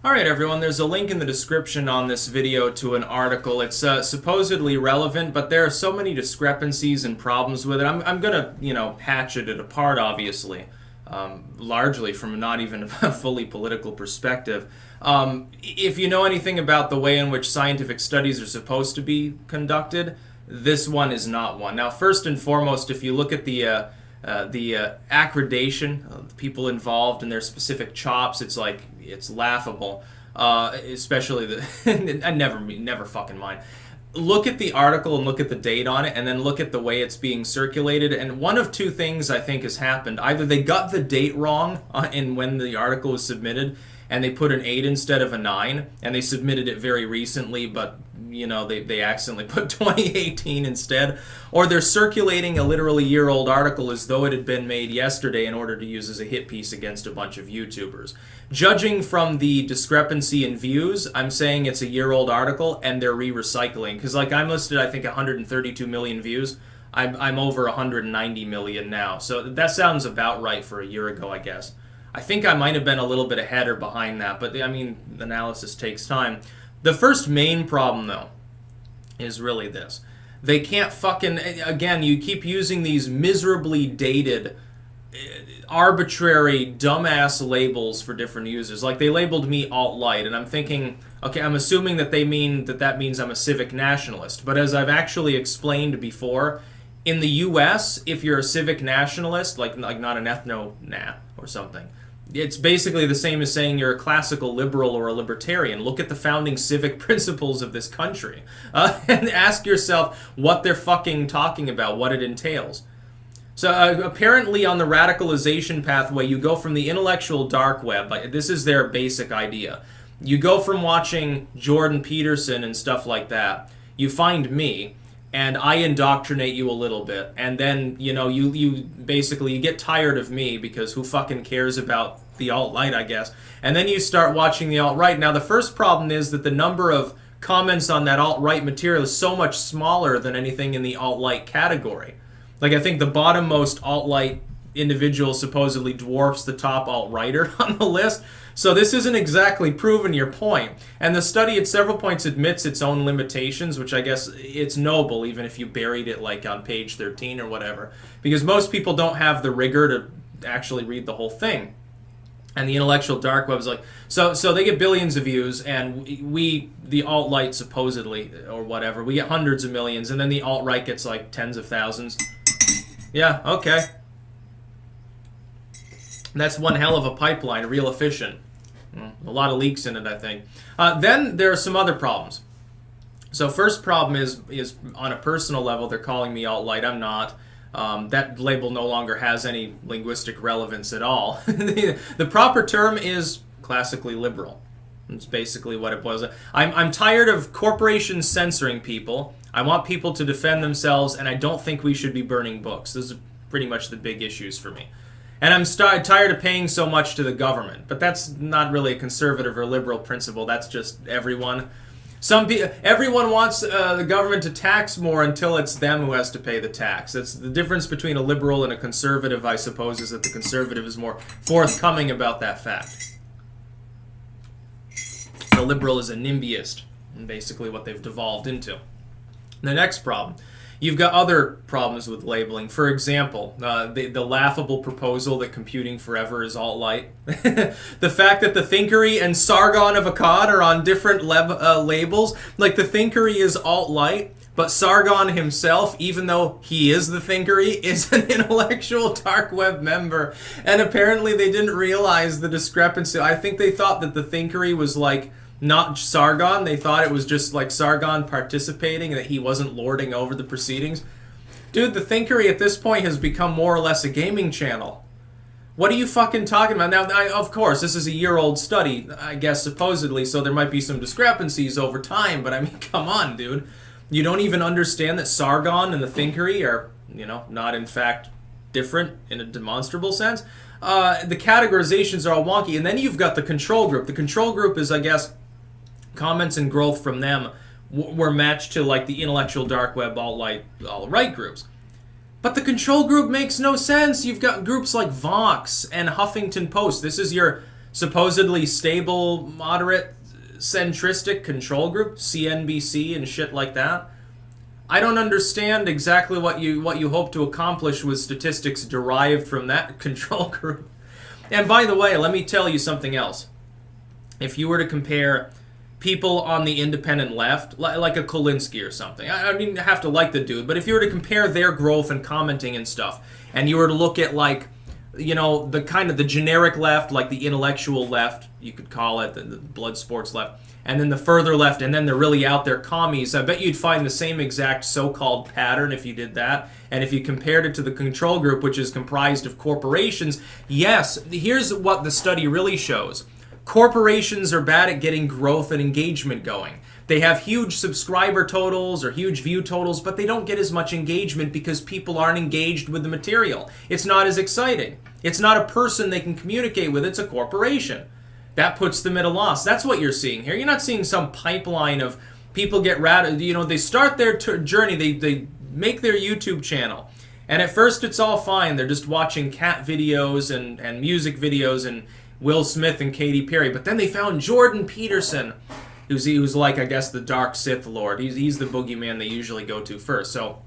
Alright everyone, there's a link in the description on this video to an article. It's supposedly relevant, but there are so many discrepancies and problems with it. I'm gonna, hatchet it apart, obviously. Largely from not even a fully political perspective. If you know anything about the way in which scientific studies are supposed to be conducted, this one is not one. Now, first and foremost, if you look at the accreditation of the people involved and their specific chops, it's laughable. Especially the I never fucking mind. Look at the article and look at the date on it, and then look at the way it's being circulated. And one of two things I think has happened: either they got the date wrong in when the article was submitted, and they put an 8 instead of a 9, and they submitted it very recently, but they accidentally put 2018 instead, or they're circulating a literally year-old article as though it had been made yesterday in order to use as a hit piece against a bunch of YouTubers. Judging from the discrepancy in views, I'm saying it's a year-old article and they're re-recycling, because I'm listed, I think, 132 million views. I'm over 190 million now, so that sounds about right for a year ago, I guess. I think I might have been a little bit ahead or behind that, but I mean, analysis takes time. The first main problem, though, is really this. They can't fucking... Again, you keep using these miserably dated, arbitrary, dumbass labels for different users. Like, they labeled me alt-light, and I'm thinking, okay, I'm assuming that they mean that means I'm a civic nationalist. But as I've actually explained before, in the US, if you're a civic nationalist, like not an ethno-nat or something, it's basically the same as saying you're a classical liberal or a libertarian. Look at the founding civic principles of this country and ask yourself what they're fucking talking about, what it entails. So apparently on the radicalization pathway, you go from the intellectual dark web. This is their basic idea. You go from watching Jordan Peterson and stuff like that. You find me, and I indoctrinate you a little bit, and then, you basically, you get tired of me, because who fucking cares about the alt-right, I guess, and then you start watching the alt-right. Now, the first problem is that the number of comments on that alt-right material is so much smaller than anything in the alt-right category. Like, I think the bottommost alt-right individual supposedly dwarfs the top alt-righter on the list. So this isn't exactly proving your point. And the study at several points admits its own limitations, which I guess it's noble, even if you buried it like on page 13 or whatever. Because most people don't have the rigor to actually read the whole thing. And the intellectual dark web is like, so they get billions of views, and we the alt-right supposedly, or whatever, we get hundreds of millions, and then the alt-right gets like tens of thousands. Yeah, okay. That's one hell of a pipeline, real efficient. A lot of leaks in it, I think. Then there are some other problems. So first problem is on a personal level, they're calling me alt-light. I'm not. That label no longer has any linguistic relevance at all. The proper term is classically liberal. That's basically what it boils down. I'm tired of corporations censoring people. I want people to defend themselves, and I don't think we should be burning books. Those are pretty much the big issues for me. And I'm tired of paying so much to the government. But that's not really a conservative or liberal principle. That's just everyone. Everyone wants the government to tax more until it's them who has to pay the tax. That's the difference between a liberal and a conservative, I suppose, is that the conservative is more forthcoming about that fact. The liberal is a NIMBYist, and basically what they've devolved into. The next problem. You've got other problems with labeling. For example, the laughable proposal that computing forever is alt-light. The fact that the Thinkery and Sargon of Akkad are on different labels. Like, the Thinkery is alt-light, but Sargon himself, even though he is the Thinkery, is an intellectual dark web member. And apparently they didn't realize the discrepancy. I think they thought that the Thinkery was like... not Sargon. They thought it was just like Sargon participating and that he wasn't lording over the proceedings. Dude, the Thinkery at this point has become more or less a gaming channel. What are you fucking talking about? Now, of course, this is a year-old study, I guess, supposedly, so there might be some discrepancies over time, but I mean, come on, dude. You don't even understand that Sargon and the Thinkery are, not in fact different in a demonstrable sense? The categorizations are all wonky, and then you've got the control group. The control group is, I guess... comments and growth from them were matched to like the intellectual dark web alt-right groups. But the control group makes no sense. You've got groups like Vox and Huffington Post. This is your supposedly stable, moderate, centristic control group, CNBC and shit like that. I don't understand exactly what you hope to accomplish with statistics derived from that control group. And by the way, let me tell you something else. If you were to compare people on the independent left, like a Kulinski or something, I mean, you have to like the dude, but if you were to compare their growth and commenting and stuff, and you were to look at, like, you know, the kind of the generic left, like the intellectual left, you could call it, the blood sports left, and then the further left, and then the really out there commies, I bet you'd find the same exact so-called pattern if you did that. And if you compared it to the control group, which is comprised of corporations, yes, here's what the study really shows. Corporations are bad at getting growth and engagement going. They have huge subscriber totals or huge view totals, but they don't get as much engagement because people aren't engaged with the material. It's not as exciting. It's not a person they can communicate with, it's a corporation. That puts them at a loss. That's what you're seeing here. You're not seeing some pipeline of people get you know, they start their journey, they make their YouTube channel, and at first it's all fine. They're just watching cat videos and music videos and Will Smith and Katy Perry, but then they found Jordan Peterson, who's like, I guess, the dark Sith Lord. He's the boogeyman they usually go to first. So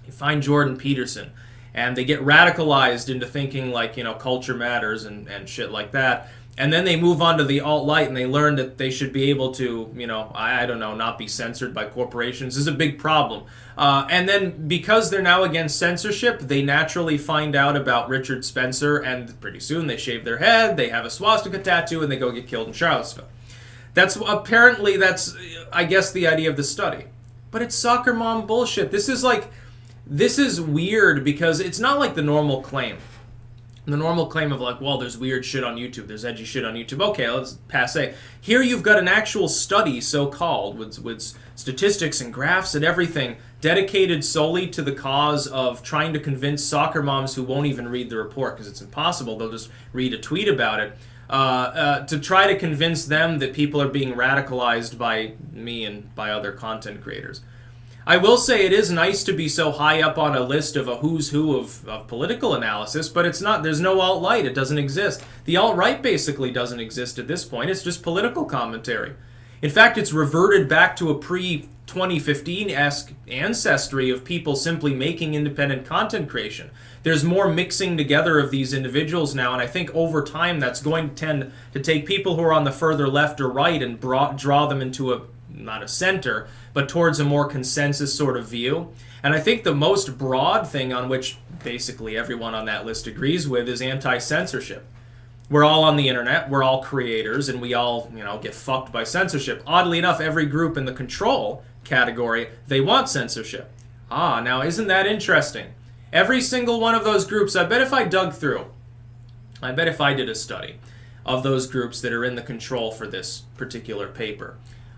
you find Jordan Peterson, and they get radicalized into thinking, like, you know, culture matters and shit like that. And then they move on to the alt-right, and they learn that they should be able to, you know, I don't know, not be censored by corporations. This is a big problem. And then because they're now against censorship, they naturally find out about Richard Spencer, and pretty soon they shave their head, they have a swastika tattoo, and they go get killed in Charlottesville. That's, I guess, the idea of the study. But it's soccer mom bullshit. This is weird because it's not like the normal claim. The normal claim of, like, well, there's weird shit on YouTube, there's edgy shit on YouTube. Okay, let's passe. Here you've got an actual study, so-called, with statistics and graphs and everything, dedicated solely to the cause of trying to convince soccer moms who won't even read the report because it's impossible. They'll just read a tweet about it. To try to convince them that people are being radicalized by me and by other content creators. I will say it is nice to be so high up on a list of a who's who of political analysis, but it's not. There's no alt-right. It doesn't exist. The alt-right basically doesn't exist at this point. It's just political commentary. In fact, it's reverted back to a pre-2015-esque ancestry of people simply making independent content creation. There's more mixing together of these individuals now, and I think over time that's going to tend to take people who are on the further left or right and draw them into not a center, but towards a more consensus sort of view. And I think the most broad thing on which basically everyone on that list agrees with is anti-censorship. We're all on the internet, we're all creators, and we all, you know, get fucked by censorship. Oddly enough, every group in the control category, they want censorship. Now isn't that interesting? Every single one of those groups, I bet if I dug through, I bet if I did a study of those groups that are in the control for this particular paper,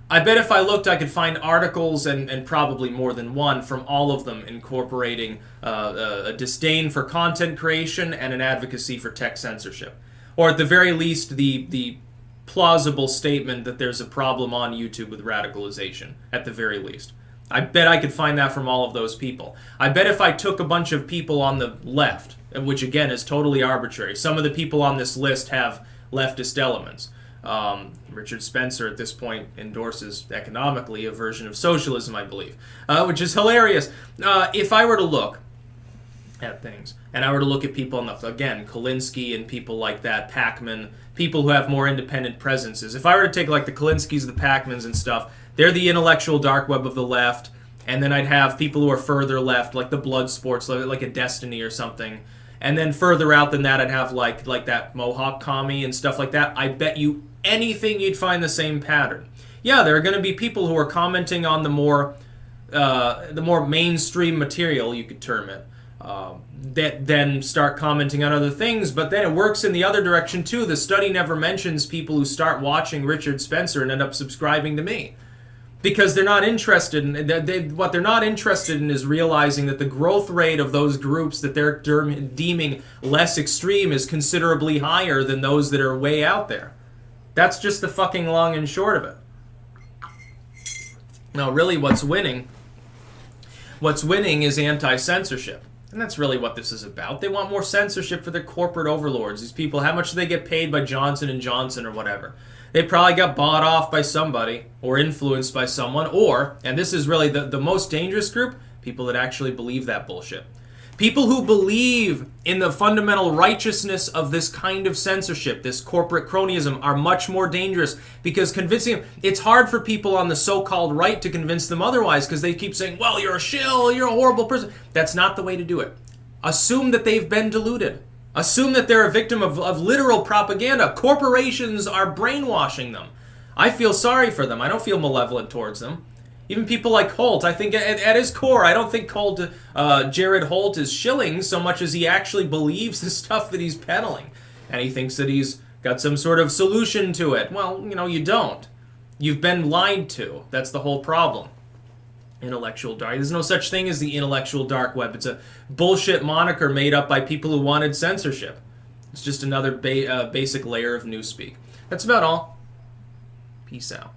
I bet if I looked, I could find articles, and probably more than one, from all of them incorporating a disdain for content creation and an advocacy for tech censorship. Or at the very least, the plausible statement that there's a problem on YouTube with radicalization, at the very least. I bet I could find that from all of those people. I bet if I took a bunch of people on the left, which again is totally arbitrary, some of the people on this list have leftist elements. Richard Spencer at this point endorses economically a version of socialism, I believe, which is hilarious. If I were to look at things, and I were to look at people on the, again, Kulinski and people like that, Pacman, people who have more independent presences, if I were to take like the Kulinskis, the Pacmans and stuff, they're the intellectual dark web of the left, and then I'd have people who are further left, like the blood sports, like a Destiny or something. And then further out than that, I'd have like that Mohawk commie and stuff like that. I bet you anything you'd find the same pattern. Yeah, there are going to be people who are commenting on the more mainstream material, you could term it, that then start commenting on other things. But then it works in the other direction too. The study never mentions people who start watching Richard Spencer and end up subscribing to me. Because they're not interested in, what they're not interested in is realizing that the growth rate of those groups that they're deeming less extreme is considerably higher than those that are way out there. That's just the fucking long and short of it. Now, really, what's winning is anti-censorship. And that's really what this is about. They want more censorship for their corporate overlords. These people, how much do they get paid by Johnson & Johnson or whatever? They probably got bought off by somebody or influenced by someone, or, and this is really the most dangerous group, people that actually believe that bullshit. People who believe in the fundamental righteousness of this kind of censorship, this corporate cronyism, are much more dangerous because convincing them, it's hard for people on the so-called right to convince them otherwise because they keep saying, well, you're a shill, you're a horrible person. That's not the way to do it. Assume that they've been deluded. Assume that they're a victim of literal propaganda. Corporations are brainwashing them. I feel sorry for them. I don't feel malevolent towards them. Even people like Holt, I think at his core, I don't think Jared Holt is shilling so much as he actually believes the stuff that he's peddling. And he thinks that he's got some sort of solution to it. Well, you don't. You've been lied to. That's the whole problem. Intellectual dark. There's no such thing as the intellectual dark web. It's a bullshit moniker made up by people who wanted censorship. It's just another basic layer of newspeak. That's about all. Peace out.